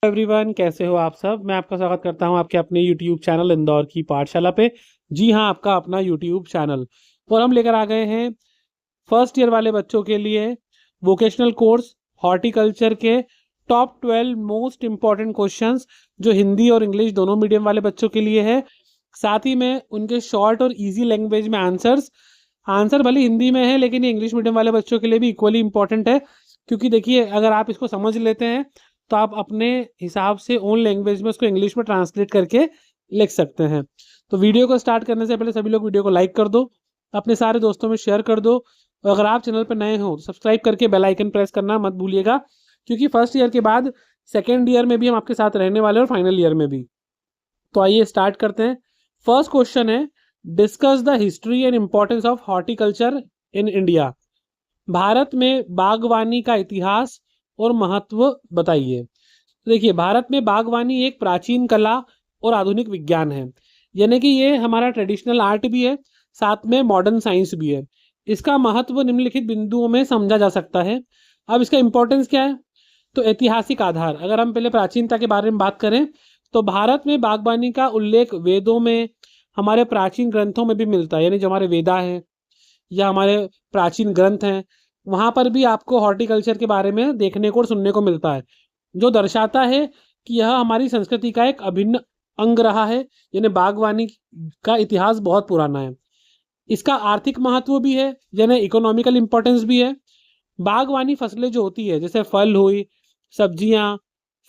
Everyone, कैसे हो आप सब। मैं आपका स्वागत करता हूं आपके अपने यूट्यूब चैनल इंदौर की पाठशाला पे। जी हाँ, आपका अपना यूट्यूब चैनल। और हम लेकर आ गए हैं फर्स्ट ईयर वाले बच्चों के लिए वोकेशनल कोर्स हॉर्टिकल्चर के टॉप 12 मोस्ट इंपॉर्टेंट क्वेश्चंस, जो हिंदी और इंग्लिश दोनों मीडियम वाले बच्चों के लिए है। साथ ही में उनके शॉर्ट और इजी लैंग्वेज में आंसर भले हिंदी में है, लेकिन ये इंग्लिश मीडियम वाले बच्चों के लिए भी इक्वली इंपॉर्टेंट है। क्योंकि देखिए, अगर आप इसको समझ लेते हैं तो आप अपने हिसाब से ओन लैंग्वेज में उसको इंग्लिश में ट्रांसलेट करके लिख सकते हैं। तो वीडियो को स्टार्ट करने से पहले सभी लोग वीडियो को लाइक कर दो, अपने सारे दोस्तों में शेयर कर दो, और अगर आप चैनल पर नए हो तो सब्सक्राइब करके बेल आइकन प्रेस करना मत भूलिएगा, क्योंकि फर्स्ट ईयर के बाद सेकेंड ईयर में भी हम आपके साथ रहने वाले हैं और फाइनल ईयर में भी। तो आइए स्टार्ट करते हैं। फर्स्ट क्वेश्चन है, discuss the history and importance of horticulture in India. Bharat में बागवानी का इतिहास और महत्व बताइए। तो देखिए, भारत में बागवानी एक प्राचीन कला और आधुनिक विज्ञान है, यानी कि ये हमारा ट्रेडिशनल आर्ट भी है, साथ में मॉडर्न साइंस भी है। इसका महत्व निम्नलिखित बिंदुओं में समझा जा सकता है। अब इसका इंपॉर्टेंस क्या है? तो ऐतिहासिक आधार, अगर हम पहले प्राचीनता के बारे में बात करें तो भारत में बागवानी का उल्लेख वेदों में, हमारे प्राचीन ग्रंथों में भी मिलता है। यानी जो हमारे वेदा हैं या हमारे प्राचीन ग्रंथ हैं, वहाँ पर भी आपको हॉर्टिकल्चर के बारे में देखने को और सुनने को मिलता है, जो दर्शाता है कि यह हमारी संस्कृति का एक अभिन्न अंग रहा है। यानी बागवानी का इतिहास बहुत पुराना है। इसका आर्थिक महत्व भी है, यानी इकोनॉमिकल इंपॉर्टेंस भी है। बागवानी फसलें जो होती है, जैसे फल हुई, सब्जियां,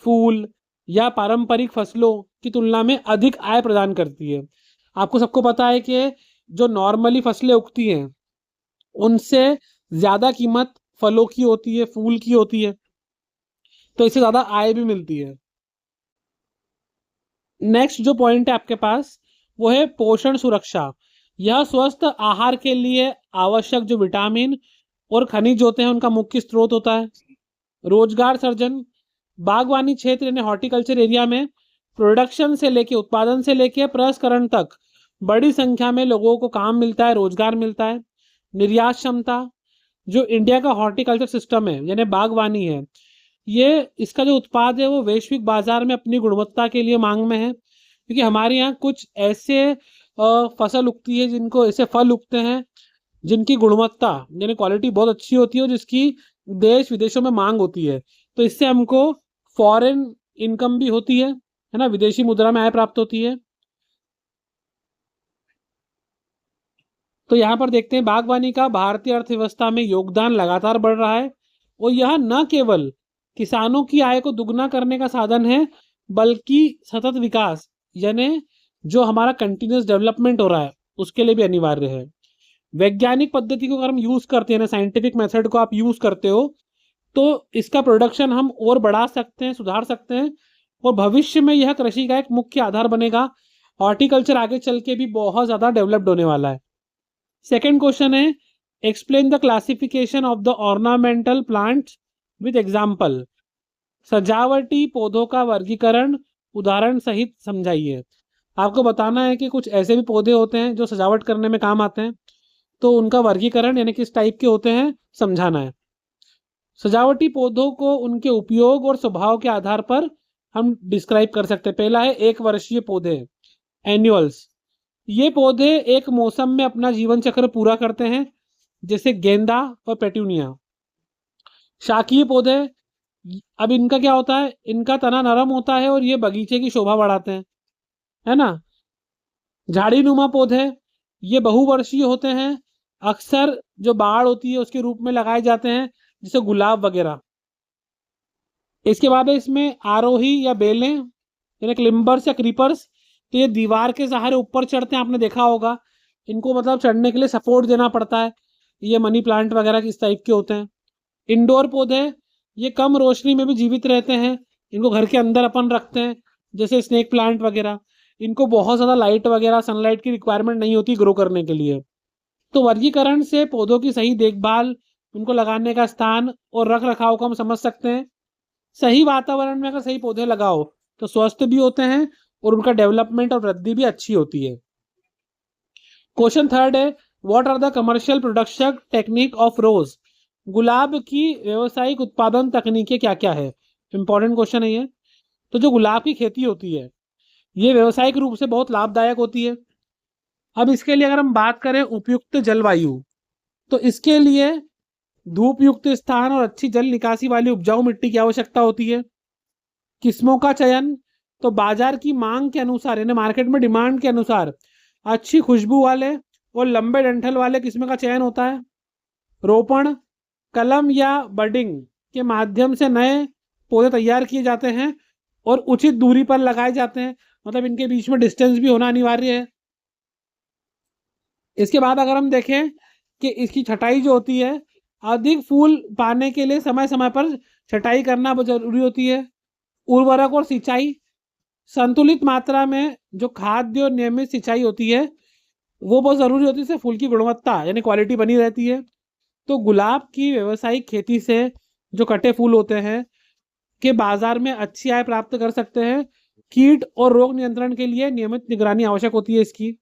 फूल या पारंपरिक फसलों की तुलना में अधिक आय प्रदान करती है। आपको सबको पता है कि जो नॉर्मली फसलें उगती हैं उनसे ज्यादा कीमत फलों की होती है, फूल की होती है, तो इससे ज्यादा आय भी मिलती है। नेक्स्ट जो पॉइंट है आपके पास, वो है पोषण सुरक्षा। यह स्वस्थ आहार के लिए आवश्यक जो विटामिन और खनिज होते हैं उनका मुख्य स्रोत होता है। रोजगार सृजन, बागवानी क्षेत्र यानी हॉर्टिकल्चर एरिया में प्रोडक्शन से लेके, उत्पादन से लेके प्रसंस्करण तक बड़ी संख्या में लोगों को काम मिलता है, रोजगार मिलता है। निर्यात क्षमता, जो इंडिया का हॉर्टिकल्चर सिस्टम है यानी बागवानी है, ये इसका जो उत्पाद है वो वैश्विक बाजार में अपनी गुणवत्ता के लिए मांग में है। क्योंकि हमारे यहाँ कुछ ऐसे फसल उगती है, जिनको ऐसे फल उगते हैं जिनकी गुणवत्ता यानी क्वालिटी बहुत अच्छी होती है और जिसकी देश विदेशों में मांग होती है। तो इससे हमको फॉरेन इनकम भी होती है ना, विदेशी मुद्रा में आय प्राप्त होती है। तो यहाँ पर देखते हैं, बागवानी का भारतीय अर्थव्यवस्था में योगदान लगातार बढ़ रहा है, और यह न केवल किसानों की आय को दुगना करने का साधन है, बल्कि सतत विकास यानी जो हमारा कंटिन्यूस डेवलपमेंट हो रहा है उसके लिए भी अनिवार्य है। वैज्ञानिक पद्धति को अगर हम यूज करते हैं ना, साइंटिफिक मेथड को आप यूज करते हो, तो इसका प्रोडक्शन हम और बढ़ा सकते हैं, सुधार सकते हैं, और भविष्य में यह कृषि का एक मुख्य आधार बनेगा। हॉर्टिकल्चर आगे चल के भी बहुत ज्यादा डेवलप्ड होने वाला है। सेकेंड क्वेश्चन है, explain the classification of the ornamental plants with example. सजावटी पौधों का वर्गीकरण उदाहरण सहित समझाइए। आपको बताना है कि कुछ ऐसे भी पौधे होते हैं जो सजावट करने में काम आते हैं, तो उनका वर्गीकरण यानी किस टाइप के होते हैं समझाना है। सजावटी पौधों को उनके उपयोग और स्वभाव के आधार पर हम डिस्क्राइब कर सकते हैं। पहला है एक वर्षीय पौधे, एन्युअल्स। ये पौधे एक मौसम में अपना जीवन चक्र पूरा करते हैं, जैसे गेंदा और पेट्यूनिया। शाकीय पौधे, अब इनका क्या होता है, इनका तना नरम होता है और ये बगीचे की शोभा बढ़ाते हैं, है ना। झाड़ी नुमा पौधे, ये बहुवर्षीय होते हैं, अक्सर जो बाढ़ होती है उसके रूप में लगाए जाते हैं, जैसे गुलाब वगैरह। इसके बाद है इसमें आरोही या बेलें यानी क्लिम्बर्स या क्रीपर्स। तो ये दीवार के सहारे ऊपर चढ़ते हैं, आपने देखा होगा। इनको मतलब चढ़ने के लिए सपोर्ट देना पड़ता है। ये मनी प्लांट वगैरह किस टाइप के होते हैं। इंडोर पौधे, ये कम रोशनी में भी जीवित रहते हैं, इनको घर के अंदर अपन रखते हैं, जैसे स्नेक प्लांट वगैरह। इनको बहुत ज़्यादा लाइट वगैरह, सनलाइट की रिक्वायरमेंट नहीं होती ग्रो करने के लिए। तो वर्गीकरण से पौधों की सही देखभाल, उनको लगाने का स्थान और रख रखाव को हम समझ सकते हैं। सही वातावरण में अगर सही पौधे लगाओ तो स्वस्थ भी होते हैं और उनका डेवलपमेंट और वृद्धि भी अच्छी होती है। क्वेश्चन थर्ड है, what are the commercial production technique of rose. गुलाब की व्यवसायिक उत्पादन तकनीकें क्या क्या है। इंपॉर्टेंट क्वेश्चन है ये। तो जो गुलाब की खेती होती है ये व्यावसायिक रूप से बहुत लाभदायक होती है। अब इसके लिए अगर हम बात करें उपयुक्त जलवायु, तो इसके लिए धूप युक्त स्थान और अच्छी जल निकासी वाली उपजाऊ मिट्टी की आवश्यकता होती है। किस्मों का चयन, तो बाजार की मांग के अनुसार यानी मार्केट में डिमांड के अनुसार अच्छी खुशबू वाले और लंबे डंठल वाले किस्म का चयन होता है। रोपण, कलम या बडिंग के माध्यम से नए पौधे तैयार किए जाते हैं और उचित दूरी पर लगाए जाते हैं, मतलब इनके बीच में डिस्टेंस भी होना अनिवार्य है। इसके बाद अगर हम देखें कि इसकी छटाई जो होती है, अधिक फूल पाने के लिए समय समय पर छटाई करना बहुत जरूरी होती है। उर्वरक और सिंचाई, संतुलित मात्रा में जो खाद्य और नियमित सिंचाई होती है वो बहुत जरूरी होती है, इससे फूल की गुणवत्ता यानी क्वालिटी बनी रहती है। तो गुलाब की व्यावसायिक खेती से जो कटे फूल होते हैं के बाजार में अच्छी आय प्राप्त कर सकते हैं। कीट और रोग नियंत्रण के लिए नियमित निगरानी आवश्यक होती है इसकी।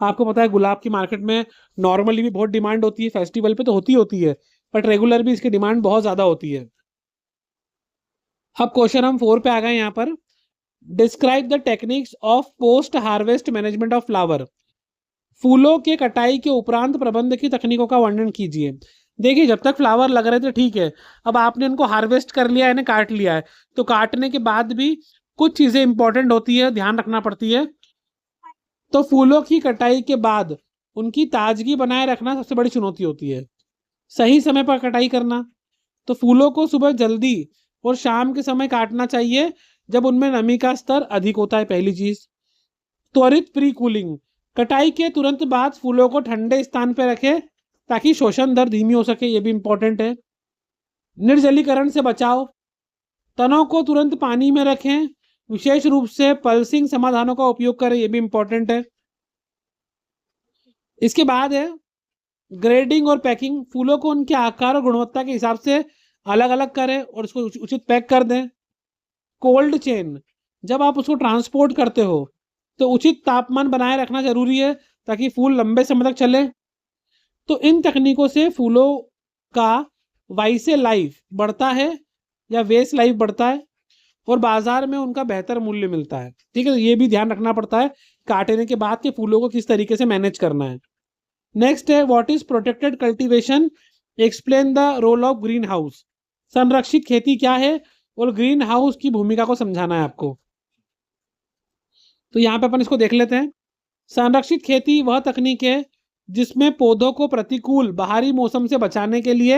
आपको पता है गुलाब की मार्केट में नॉर्मली भी बहुत डिमांड होती है, फेस्टिवल पे तो होती है, बट रेगुलर भी इसकी डिमांड बहुत ज्यादा होती है। अब क्वेश्चन हम 4 पे आ गए यहाँ पर। Describe the techniques of post harvest management of flower. फूलों के कटाई के उपरांत प्रबंध की तकनीकों का वर्णन कीजिए। देखिए, जब तक फ्लावर लग रहे थे ठीक है, अब आपने उनको हार्वेस्ट कर लिया है, काट लिया है, तो काटने के बाद भी कुछ चीजें इंपॉर्टेंट होती है, ध्यान रखना पड़ती है। तो फूलों की कटाई के बाद उनकी ताजगी बनाए रखना सबसे बड़ी चुनौती होती है। सही समय पर कटाई करना, तो फूलों को सुबह जल्दी और शाम के समय काटना चाहिए जब उनमें नमी का स्तर अधिक होता है। पहली चीज। त्वरित प्री कूलिंग, कटाई के तुरंत बाद फूलों को ठंडे स्थान पर रखें ताकि शोषण दर धीमी हो सके, ये भी इंपॉर्टेंट है। निर्जलीकरण से बचाव, तनों को तुरंत पानी में रखें, विशेष रूप से पल्सिंग समाधानों का उपयोग करें, ये भी इंपॉर्टेंट है। इसके बाद है ग्रेडिंग और पैकिंग, फूलों को उनके आकार और गुणवत्ता के हिसाब से अलग अलग करें और उसको उचित पैक कर दें। कोल्ड चेन, जब आप उसको ट्रांसपोर्ट करते हो तो उचित तापमान बनाए रखना जरूरी है ताकि फूल लंबे समय तक चले। तो इन तकनीकों से फूलों का वाइसे लाइफ बढ़ता है या वेस्ट लाइफ बढ़ता है और बाजार में उनका बेहतर मूल्य मिलता है। ठीक है, ये भी ध्यान रखना पड़ता है काटने के बाद के फूलों को किस तरीके से मैनेज करना है। नेक्स्ट है what is protected cultivation, explain the role of greenhouse. संरक्षित खेती क्या है और ग्रीन हाउस की भूमिका को समझाना है आपको। तो यहाँ पे अपन इसको देख लेते हैं। संरक्षित खेती वह तकनीक है जिसमें पौधों को प्रतिकूल बाहरी मौसम से बचाने के लिए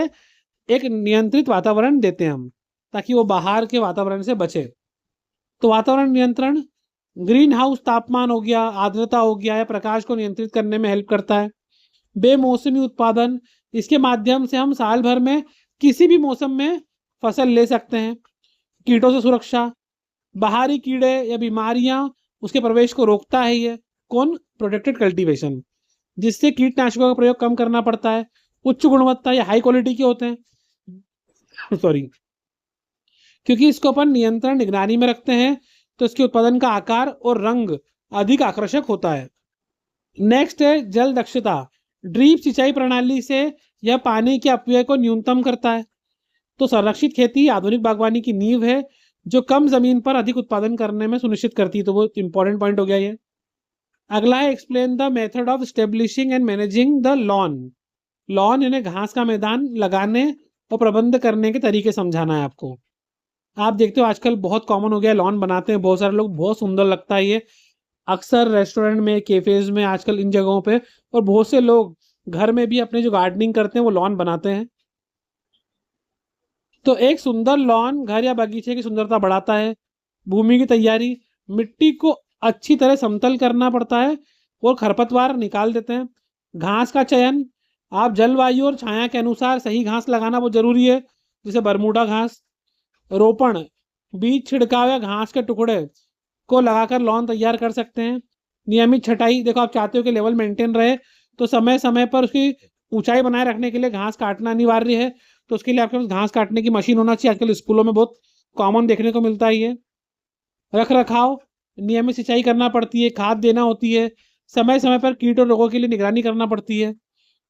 एक नियंत्रित वातावरण देते हैं हम, ताकि वो बाहर के वातावरण से बचे। तो वातावरण नियंत्रण ग्रीन हाउस तापमान हो गया, आर्द्रता हो गया या प्रकाश को नियंत्रित करने में हेल्प करता है। बेमौसमी उत्पादन, इसके माध्यम से हम साल भर में किसी भी मौसम में फसल ले सकते हैं। कीटों से सुरक्षा, बाहरी कीड़े या बीमारियां उसके प्रवेश को रोकता है। ये कौन? प्रोटेक्टेड कल्टीवेशन, जिससे कीटनाशकों का प्रयोग कम करना पड़ता है। उच्च गुणवत्ता या हाई क्वालिटी के होते हैं सॉरी, क्योंकि इसको अपन नियंत्रण निगरानी में रखते हैं तो इसके उत्पादन का आकार और रंग अधिक आकर्षक होता है। नेक्स्ट है जल दक्षता, ड्रीप सिंचाई प्रणाली से यह पानी के अपव्यय को न्यूनतम करता है। तो संरक्षित खेती आधुनिक बागवानी की नींव है जो कम जमीन पर अधिक उत्पादन करने में सुनिश्चित करती है। तो वो इंपॉर्टेंट पॉइंट हो गया ये। अगला है explain the method of establishing and managing the lawn. Lawn यानी घास का मैदान लगाने और प्रबंध करने के तरीके समझाना है आपको। आप देखते हो आजकल बहुत कॉमन हो गया, लॉन बनाते हैं बहुत सारे लोग, बहुत सुंदर लगता है ये। अक्सर रेस्टोरेंट में, कैफेज में आजकल इन जगहों पे, और बहुत से लोग घर में भी अपने जो गार्डनिंग करते हैं वो लॉन बनाते हैं। तो एक सुंदर लॉन घर या बगीचे की सुंदरता बढ़ाता है। भूमि की तैयारी, मिट्टी को अच्छी तरह समतल करना पड़ता है और खरपतवार निकाल देते हैं। घास का चयन, आप जलवायु और छाया के अनुसार सही घास लगाना बहुत जरूरी है, जैसे बरमूडा घास। रोपण, बीज छिड़काव या घास के टुकड़े को लगाकर लॉन तैयार कर सकते हैं। नियमित छटाई, देखो आप चाहते हो कि लेवल मेंटेन रहे तो समय समय पर उसकी ऊंचाई बनाए रखने के लिए घास काटना अनिवार्य है। तो उसके लिए आपके पास घास काटने की मशीन होना चाहिए, आजकल स्कूलों में बहुत कॉमन देखने को मिलता है ये। रख रखाव, नियमित सिंचाई करना पड़ती है, खाद देना होती है, समय समय पर कीट और रोगों के लिए निगरानी करना पड़ती है।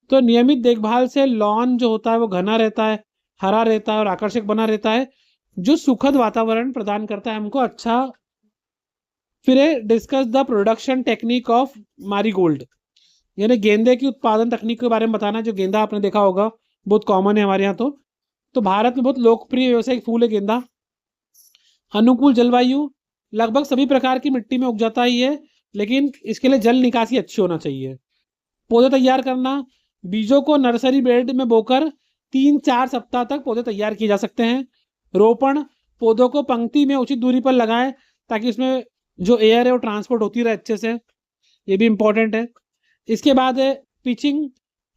तो नियमित देखभाल से लॉन जो होता है वो घना रहता है, हरा रहता है और आकर्षक बना रहता है। जो सुखद वातावरण प्रदान करता है हमको अच्छा। फिर है discuss the production technique of marigold, यानी गेंदे की उत्पादन तकनीक के बारे में बताना। जो गेंदा आपने देखा होगा बहुत कॉमन है हमारे यहाँ। तो भारत में बहुत लोकप्रिय व्यावसायिक फूल है गेंदा। अनुकूल जलवायु, लगभग सभी प्रकार की मिट्टी में उग जाता ही है, लेकिन इसके लिए जल निकासी अच्छी होना चाहिए। पौधे तैयार करना, बीजों को नर्सरी बेड में बोकर 3-4 सप्ताह तक पौधे तैयार किए जा सकते हैं। रोपण, पौधों को पंक्ति में उचित दूरी पर लगाएं ताकि उसमें जो एयर है वो ट्रांसपोर्ट होती रहे अच्छे से, ये भी इंपॉर्टेंट है। इसके बाद है पिचिंग,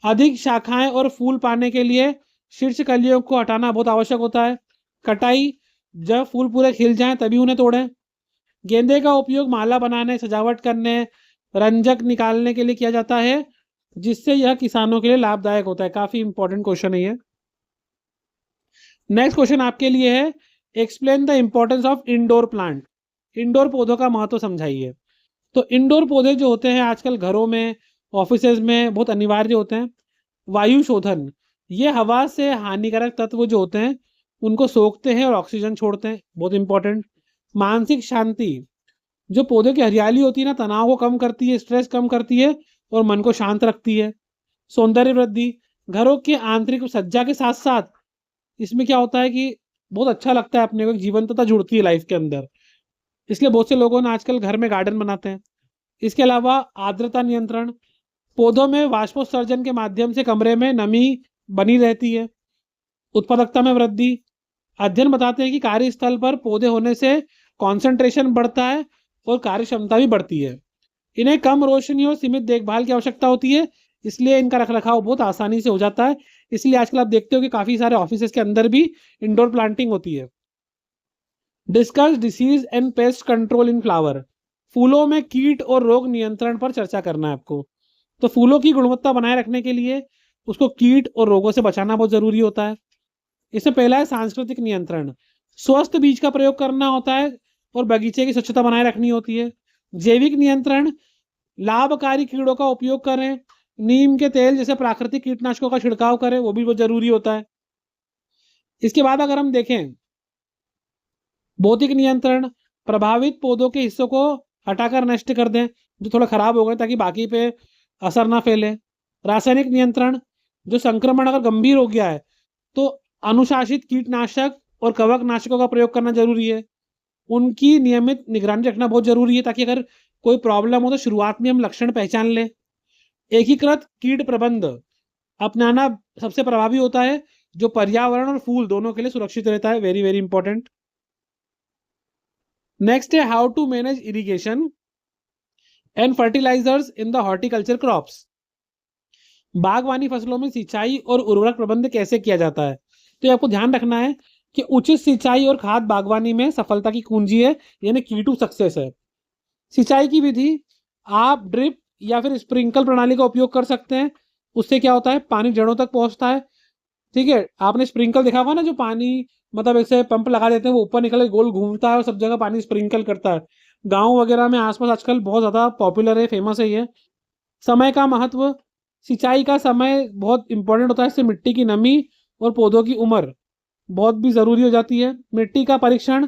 अधिक शाखाएं और फूल पाने के लिए शीर्ष कलियों को हटाना बहुत आवश्यक होता है। कटाई, जब फूल पूरे खिल जाएं तभी उन्हें तोड़ें। गेंदे का उपयोग माला बनाने, सजावट करने, रंजक निकालने के लिए किया जाता है, जिससे यह किसानों के लिए लाभदायक होता है। काफी इंपॉर्टेंट क्वेश्चन है ये। नेक्स्ट क्वेश्चन आपके लिए है, explain the importance of indoor plant. Indoor पौधों का महत्व समझाइए। तो इंडोर पौधे जो होते हैं आजकल घरों में, ऑफिसेज में बहुत अनिवार्य होते हैं। वायु शोधन, ये हवा से हानिकारक तत्व जो होते हैं उनको सोखते हैं और ऑक्सीजन छोड़ते हैं, बहुत इंपॉर्टेंट। मानसिक शांति, जो पौधे की हरियाली होती है ना, तनाव को कम करती है, स्ट्रेस कम करती है और मन को शांत रखती है। सौंदर्य वृद्धि, घरों के आंतरिक सज्जा के साथ साथ इसमें क्या होता है कि बहुत अच्छा लगता है अपने को, जीवंतता जुड़ती है लाइफ के अंदर, इसलिए बहुत से लोगों ने आजकल घर में गार्डन बनाते हैं। इसके अलावा आर्द्रता नियंत्रण, पौधों में वाष्पोत्सर्जन के माध्यम से कमरे में नमी बनी रहती है। उत्पादकता में वृद्धि, अध्ययन बताते हैं कि कार्यस्थल पर पौधे होने से कंसंट्रेशन बढ़ता है और कार्य क्षमता भी बढ़ती है। इन्हें कम रोशनी और सीमित देखभाल की आवश्यकता होती है, इसलिए इनका रखरखाव बहुत आसानी से हो जाता है। इसलिए आजकल आप देखते हो कि काफी सारे ऑफिसेज के अंदर भी इंडोर प्लांटिंग होती है। Discuss disease and pest control in flower, फूलों में कीट और रोग नियंत्रण पर चर्चा करना है आपको। तो फूलों की गुणवत्ता बनाए रखने के लिए उसको कीट और रोगों से बचाना बहुत जरूरी होता है। इससे पहला है सांस्कृतिक नियंत्रण, स्वस्थ बीज का प्रयोग करना होता है और बगीचे की स्वच्छता बनाए रखनी होती है। जैविक नियंत्रण, लाभकारी कीड़ों का उपयोग करें, नीम के तेल जैसे प्राकृतिक कीटनाशकों का छिड़काव करें, वो भी बहुत जरूरी होता है। इसके बाद अगर हम देखें भौतिक नियंत्रण, प्रभावित पौधों के हिस्सों को हटाकर नष्ट कर दें जो थोड़ा खराब हो गए, ताकि बाकी पे असर ना फैले। रासायनिक नियंत्रण, जो संक्रमण अगर गंभीर हो गया है तो अनुशासित कीटनाशक और कवकनाशकों का प्रयोग करना जरूरी है। उनकी नियमित निगरानी रखना बहुत जरूरी है, ताकि अगर कोई प्रॉब्लम हो तो शुरुआत में हम लक्षण पहचान लें। एकीकृत कीट प्रबंध अपनाना सबसे प्रभावी होता है, जो पर्यावरण और फूल दोनों के लिए सुरक्षित रहता है। Very very important. नेक्स्ट है how to manage irrigation and fertilisers in the horticulture crops. बागवानी फसलों में सिंचाई और उर्वरक प्रबंध कैसे किया जाता है। तो ये आपको ध्यान रखना है कि उचित सिंचाई और खाद बागवानी में सफलता की कुंजी है, यानी की टू सक्सेस है। सिंचाई की विधि, आप ड्रिप या फिर स्प्रिंकल प्रणाली का उपयोग कर सकते हैं। उससे क्या होता है, पानी जड़ों तक पहुंचता है। ठीक है, आपने स्प्रिंकल देखा हुआ ना, जो पानी मतलब ऐसे पंप लगा देते हैं, वो ऊपर निकल के गोल घूमता है और सब जगह पानी स्प्रिंकल करता है। गाँव वगैरह में आसपास आजकल बहुत ज्यादा पॉपुलर है, फेमस है ये। समय का महत्व, सिंचाई का समय बहुत इंपॉर्टेंट होता है, इससे मिट्टी की नमी और पौधों की उम्र बहुत भी जरूरी हो जाती है। मिट्टी का परीक्षण,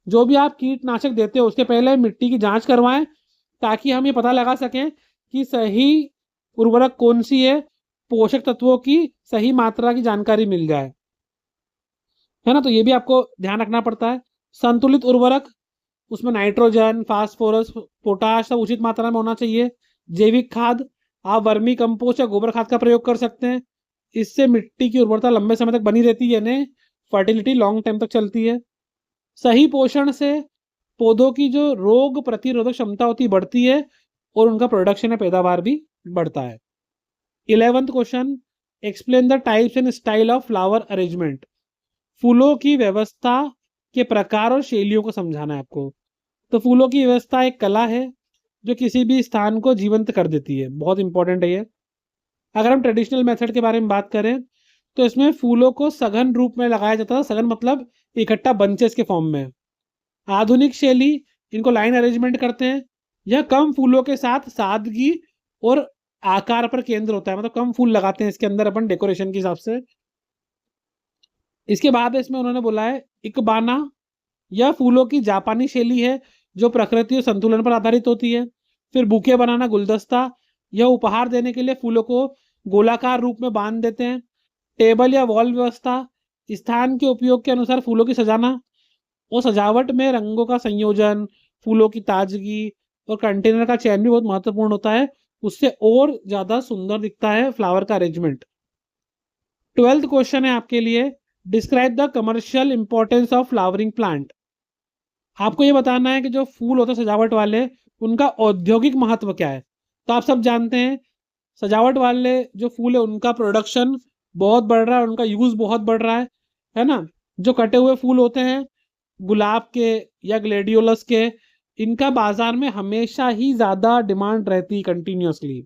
जो भी आप कीटनाशक देते हो उसके पहले मिट्टी की जांच करवाएं, ताकि हम ये पता लगा सकें कि सही उर्वरक कौन सी है, पोषक तत्वों की सही मात्रा की जानकारी मिल जाए, है ना। तो ये भी आपको ध्यान रखना पड़ता है। संतुलित उर्वरक, उसमें नाइट्रोजन, फास्फोरस, पोटाश सब उचित मात्रा में होना चाहिए। जैविक खाद, आप वर्मी कंपोस्ट या गोबर खाद का प्रयोग कर सकते हैं। इससे मिट्टी की उर्वरता लंबे समय तक बनी रहती है, यानी फर्टिलिटी लॉन्ग टाइम तक चलती है। सही पोषण से पौधों की जो रोग प्रतिरोधक क्षमता होती है बढ़ती है और उनका प्रोडक्शन या पैदावार भी बढ़ता है। 11th question, explain the types and style of flower arrangement. फूलों की व्यवस्था के प्रकार और शैलियों को समझाना है आपको। तो फूलों की व्यवस्था एक कला है जो किसी भी स्थान को जीवंत कर देती है, बहुत इंपॉर्टेंट है ये। अगर हम ट्रेडिशनल मेथड के बारे में बात करें तो इसमें फूलों को सघन रूप में लगाया जाता है। सघन मतलब इकट्ठा बंचेस के फॉर्म में। आधुनिक शैली, इनको लाइन अरेंजमेंट करते हैं। यह कम फूलों के साथ सादगी और आकार पर केंद्र होता है, मतलब कम फूल लगाते हैं इसके अंदर अपन डेकोरेशन के हिसाब से। इसके बाद इसमें उन्होंने बोला है इकबाना, यह फूलों की जापानी शैली है जो प्रकृति और संतुलन पर आधारित होती है। फिर बुके बनाना, गुलदस्ता, यह उपहार देने के लिए फूलों को गोलाकार रूप में बांध देते हैं। टेबल या वॉल व्यवस्था, स्थान के उपयोग के अनुसार फूलों की सजाना और सजावट में रंगों का संयोजन, फूलों की ताजगी और कंटेनर का चयन भी बहुत महत्वपूर्ण होता है, उससे और ज्यादा सुंदर दिखता है फ्लावर का अरेंजमेंट। 12th क्वेश्चन है आपके लिए, describe the commercial importance of flowering plant. आपको ये बताना है कि जो फूल होते हैं सजावट वाले, उनका औद्योगिक महत्व क्या है। तो आप सब जानते हैं सजावट वाले जो फूल है उनका प्रोडक्शन बहुत बढ़ रहा है, उनका यूज बहुत बढ़ रहा है ना। जो कटे हुए फूल होते हैं गुलाब के या ग्लेडियोलस के, इनका बाजार में हमेशा ही ज्यादा डिमांड रहती कंटिन्यूअसली।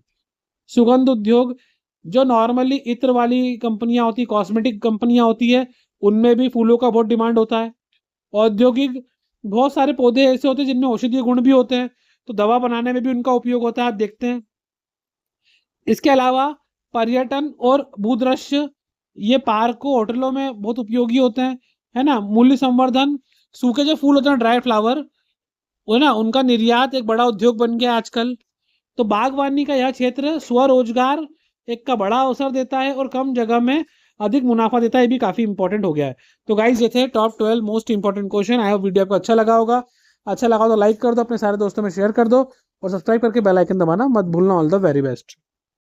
सुगंध उद्योग, जो नॉर्मली इत्र वाली कंपनियां होती, कॉस्मेटिक कंपनियां होती है, उनमें भी फूलों का बहुत डिमांड होता है। औद्योगिक, बहुत सारे पौधे ऐसे होते हैं जिनमें औषधीय गुण भी होते हैं, तो दवा बनाने में भी उनका उपयोग होता है, आप देखते हैं। इसके अलावा पर्यटन और भूदृश्य, ये पार्क को होटलों में बहुत उपयोगी होते हैं, है ना। मूल्य संवर्धन, सूखे जो फूल होते हैं ड्राई फ्लावर, वो ना उनका निर्यात एक बड़ा उद्योग बन गया आजकल। तो बागवानी का यह क्षेत्र स्वरोजगार एक का बड़ा अवसर देता है और कम जगह में अधिक मुनाफा देता है, ये भी काफी इंपॉर्टेंट हो गया है। तो गाइज ये थे top 12 most important question. I hope video आपको अच्छा लगा होगा। अच्छा लगा तो लाइक कर दो, अपने सारे दोस्तों में शेयर कर दो और सब्सक्राइब करके बेल आइकन दबाना मत भूलना। All the very best.